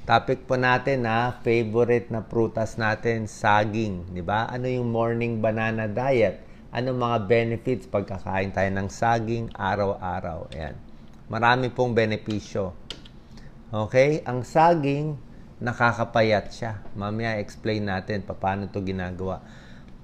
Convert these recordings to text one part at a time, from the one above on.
Topic po natin na favorite na prutas natin, saging, di ba? Ano yung morning banana diet? Ano mga benefits pagkakain tayo ng saging araw-araw? Ayan. Marami pong benepisyo. Okay? Ang saging, nakakapayat siya. Mamaya explain natin paano to ginagawa.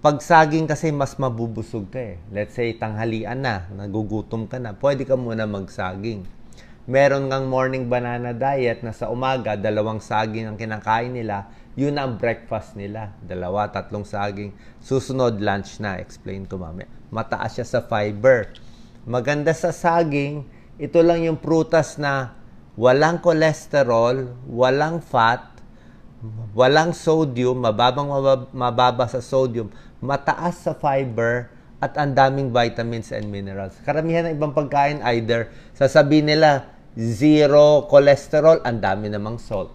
Pag saging kasi mas mabubusog ka eh. Let's say tanghalian na, nagugutom ka na, pwede ka muna magsaging. Meron ngang morning banana diet na sa umaga, 2 saging ang kinakain nila, yun ang breakfast nila. 2, 3 saging. Susunod, lunch na. Explain ko mamaya. Mataas siya sa fiber. Maganda sa saging, ito lang yung prutas na walang cholesterol, walang fat, walang sodium, mababa sa sodium, mataas sa fiber, at ang daming vitamins and minerals. Karamihan ng ibang pagkain, either sasabihin nila, 0 cholesterol, ang dami namang salt.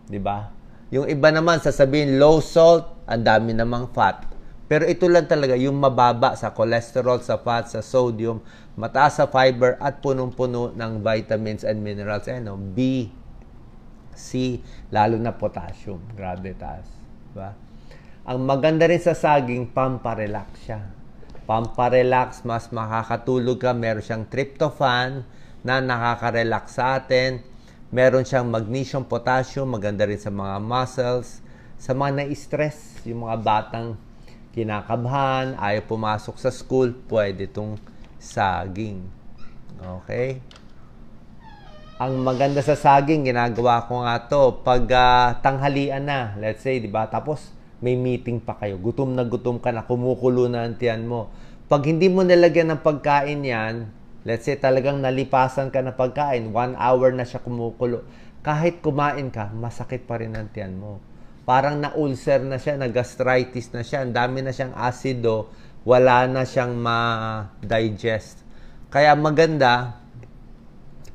Diba? Yung iba naman, sasabihin, low salt, ang dami namang fat. Pero ito lang talaga, yung mababa sa cholesterol, sa fat, sa sodium, mataas sa fiber, at punong-puno ng vitamins and minerals. Ano? B, C, lalo na potassium. Grabe taas. Diba? Ang maganda rin sa saging, pamparelax siya. Pamparelax, mas makakatulog ka. Meron siyang tryptophan na nakaka-relax sa atin. Meron siyang magnesium, potassium, maganda rin sa mga muscles. Sa mga na-stress, yung mga batang kinakabahan, ayaw pumasok sa school, pwede itong saging. Okay? Ang maganda sa saging, ginagawa ko nga to pag tanghalian na, let's say, di ba? Tapos may meeting pa kayo. Gutom na gutom ka na, kumukulo na ang tiyan mo. Pag hindi mo nilagyan ng pagkain yan, let's say talagang nalipasan ka na pagkain, 1 hour na siya kumukulo. Kahit kumain ka, masakit pa rin ang tiyan mo. Parang na-ulcer na siya, na-gastritis na siya, ang dami na siyang acido, wala na siyang ma-digest. Kaya maganda,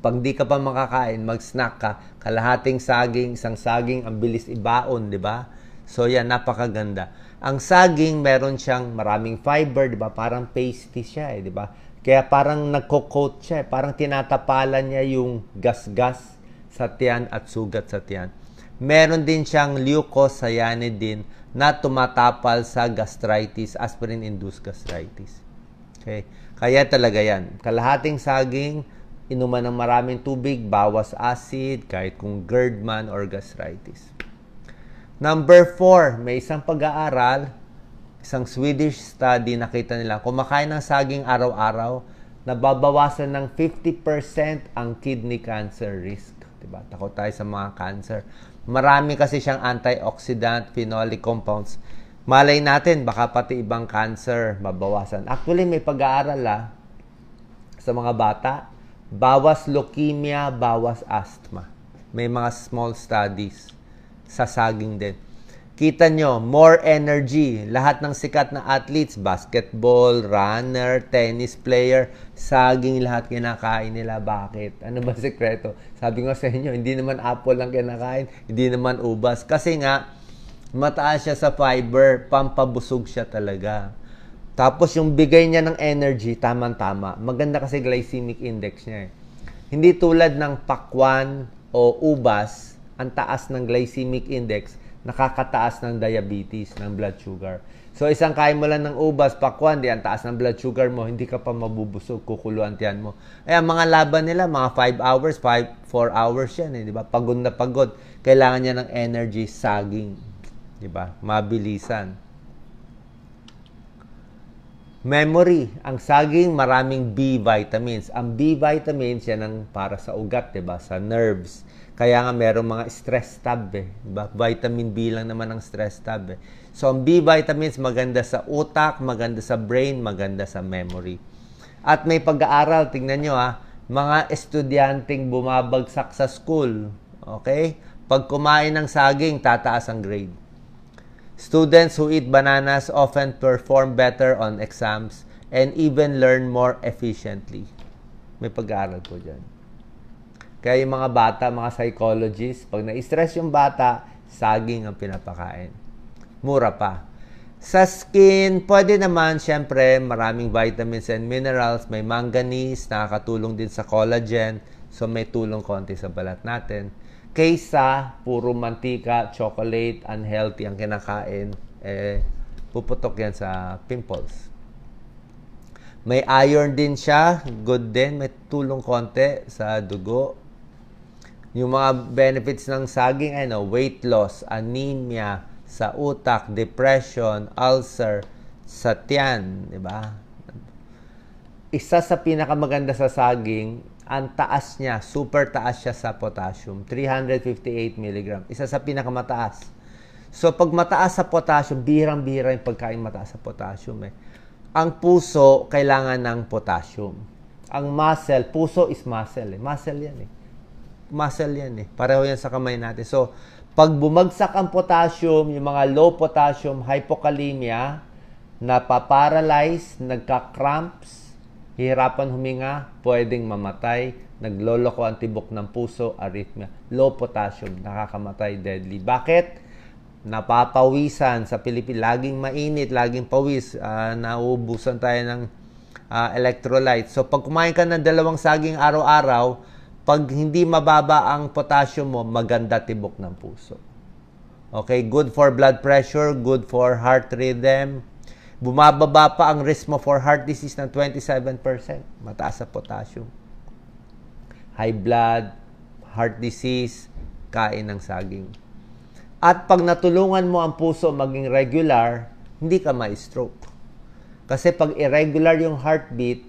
pag di ka pa makakain, mag-snack ka, kalahating saging, isang saging, ang bilis ibaon, di ba? So yan, napakaganda. Ang saging, meron siyang maraming fiber, di ba? Parang pasty siya, di ba? Kaya parang nagko-coat siya, parang tinatapalan niya yung gas-gas sa tiyan at sugat sa tiyan. Meron din siyang leucocyanidin na tumatapal sa gastritis, aspirin-induced gastritis. Okay? Kaya talaga yan. Kalahating saging, inuman ng maraming tubig, bawas acid, kahit kung GERD man or gastritis. Number 4, may isang pag-aaral, isang Swedish study, nakita nila, kumakain ng saging araw-araw, nababawasan ng 50% ang kidney cancer risk. Diba? Takot tayo sa mga cancer. Marami kasi siyang antioxidant, phenolic compounds. Malay natin, baka pati ibang cancer mabawasan. Actually, may pag-aaral sa mga bata, bawas leukemia, bawas asthma. May mga small studies sa saging din. Kita nyo, more energy. Lahat ng sikat na athletes, basketball, runner, tennis player, saging lahat kinakain nila. Bakit? Ano ba sekreto? Sabi nga sa inyo, hindi naman apple lang kinakain, hindi naman ubas. Kasi nga, mataas siya sa fiber, pampabusog siya talaga. Tapos yung bigay niya ng energy, tamang-tama. Maganda kasi glycemic index niya. Hindi tulad ng pakwan o ubas, ang taas ng glycemic index, nakakataas ng diabetes, ng blood sugar. So, isang kain mo lang ng ubas, pakwan, di ang taas ng blood sugar mo, hindi ka pa mabubusog, kukuluan tiyan mo. Ang mga laban nila, mga 5 hours, 4 hours yan, di ba? Pagod na pagod. Kailangan niya ng energy, saging. Di ba? Mabilisan. Memory. Ang saging, maraming B vitamins. Ang B vitamins, yan ang para sa ugat, di ba? Sa nerves. Kaya nga merong mga stress tab diba? Vitamin B lang naman ang stress tab So, ang B vitamins maganda sa utak, maganda sa brain, maganda sa memory. At may pag-aaral, tingnan nyo mga estudyanteng bumabagsak sa school. Okay? Pag kumain ng saging, tataas ang grade. Students who eat bananas often perform better on exams and even learn more efficiently. May pag-aaral po dyan. Kaya yung mga bata, mga psychologists, pag na-stress yung bata, saging ang pinapakain. Mura pa. Sa skin, pwede naman, syempre, maraming vitamins and minerals. May manganese, nakakatulong din sa collagen. So, may tulong konti sa balat natin. Kaysa, puro mantika, chocolate, unhealthy ang kinakain, puputok yan sa pimples. May iron din siya, good din, may tulong konti sa dugo. Yung mga benefits ng saging, weight loss, anemia, sa utak, depression, ulcer, sa tiyan, di ba? Isa sa pinakamaganda sa saging, ang taas niya, super taas siya sa potassium, 358 mg. Isa sa pinakamataas. So, pag mataas sa potassium, bihirang-bihira yung pagkain mataas sa potassium. Ang puso, kailangan ng potassium. Ang muscle, puso is muscle. Muscle yan Muscle yan Pareho yan sa kamay natin. So, pag bumagsak ang potassium, yung mga low potassium, hypokalemia, napaparalyze, nagka-cramps, hihirapan huminga, pwedeng mamatay, nagloloko ang tibok ng puso, arrhythmia. Low potassium, nakakamatay, deadly. Bakit? Napapawisan sa Pilipinas, laging mainit, laging pawis, nauubusan tayo ng electrolytes. So, pag kumain ka ng 2 saging araw-araw, pag hindi mababa ang potassium mo, maganda tibok ng puso. Okay, good for blood pressure, good for heart rhythm. Bumababa pa ang risk mo for heart disease ng 27%. Mataas sa potassium. High blood, heart disease, kain ng saging. At pag natulungan mo ang puso maging regular, hindi ka ma-stroke. Kasi pag irregular yung heartbeat,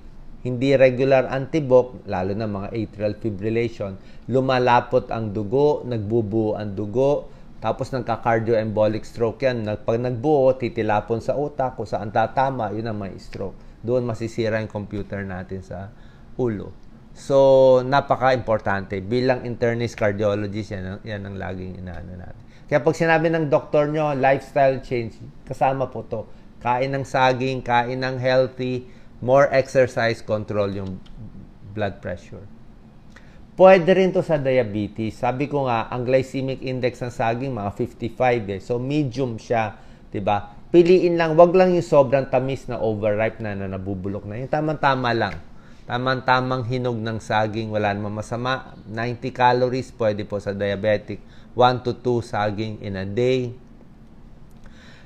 hindi regular ang tibok, lalo na mga atrial fibrillation, lumalapot ang dugo, nagbubuo ang dugo, tapos nagka-cardioembolic stroke yan. Pag nagbuo, titilapon sa utak, kung saan tatama, yun ang may stroke. Doon masisira yung computer natin sa ulo. So, napaka-importante. Bilang internist cardiologist, yan ang laging inaano natin. Kaya pag sinabi ng doktor nyo, lifestyle change, kasama po to. Kain ng saging, kain ng healthy, more exercise, control yung blood pressure. Pwede rin to sa diabetes. Sabi ko nga, ang glycemic index ng saging, mga 55 So, medium siya. Diba? Piliin lang, wag lang yung sobrang tamis na overripe na nabubulok na. Yung tamang-tama lang. Tamang-tamang hinog ng saging, wala namang masama. 90 calories, pwede po sa diabetic. 1 to 2 saging in a day.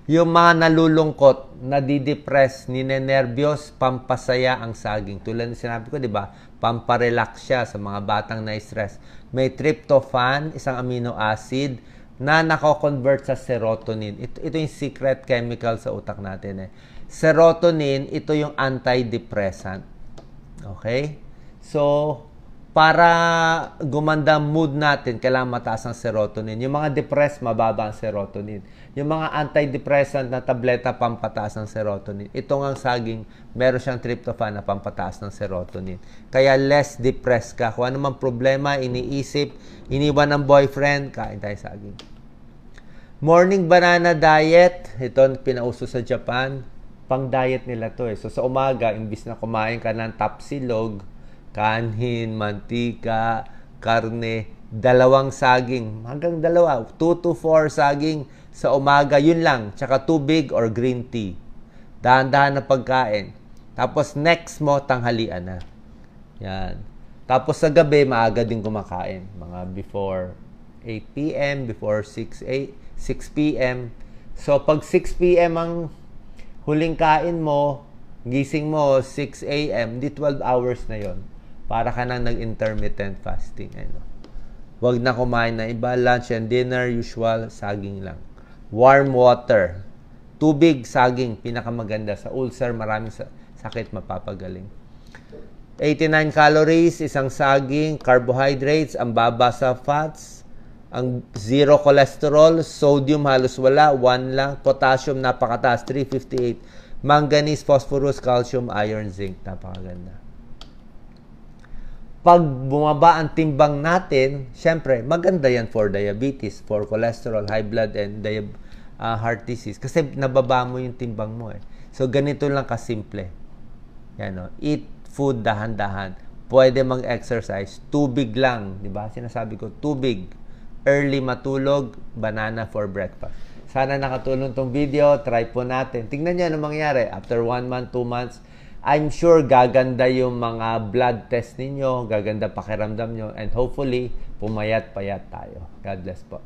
Yung mga nalulungkot, nadidepress, ninenervyos, pampasaya ang saging. Tulad ng sinabi ko, di ba? Pamparelax siya sa mga batang na-stress. May tryptophan, isang amino acid, na nako-convert sa serotonin. Ito yung secret chemical sa utak natin. Serotonin, ito yung antidepressant. Okay? So, para gumanda mood natin, kailangan mataas ang serotonin. Yung mga depressed, mababa ang serotonin. Yung mga antidepressant na tableta, pampataas ng serotonin. Ito nga saging, meron siyang tryptophan na pampataas ng serotonin. Kaya less depressed ka. Kung ano mang problema, iniisip, iniwan ng boyfriend, kain tayo saging. Morning banana diet, ito pinauso sa Japan. Pang-diet nila to So sa umaga, imbis na kumain ka ng tapsilog, kanhin, mantika, karne, 2 saging, hanggang 2, 2 to 4 saging sa umaga, yun lang, tsaka tubig or green tea. Dahan-dahan na pagkain. Tapos next mo, tanghalian na. Yan. Tapos sa gabi, maaga din kumakain. Mga before 8 p.m., before 6 p.m. So pag 6 p.m. ang huling kain mo, gising mo 6 a.m., di 12 hours na yon. Para ka nang nag-intermittent fasting. Huwag na kumain na iba. Lunch and dinner, usual, saging lang. Warm water. Tubig, saging, pinakamaganda. Sa ulcer, maraming sakit mapapagaling. 89 calories, isang saging. Carbohydrates, ang baba sa fats. Ang zero cholesterol. Sodium, halos wala. 1 lang. Potassium, napakataas. 358. Manganese, phosphorus, calcium, iron, zinc. Napakaganda. Pag bumaba ang timbang natin, syempre, maganda yan for diabetes, for cholesterol, high blood, and heart disease. Kasi nababa mo yung timbang mo So, ganito lang kasimple. Eat food dahan-dahan. Pwede mag-exercise. Tubig lang. Diba? Sinasabi ko, tubig. Early matulog, banana for breakfast. Sana nakatulong tong video. Try po natin. Tingnan nyo ano mangyari. After 1 month, 2 months, I'm sure gaganda yung mga blood test ninyo, gaganda pakiramdam nyo, and hopefully, pumayat-payat tayo. God bless po.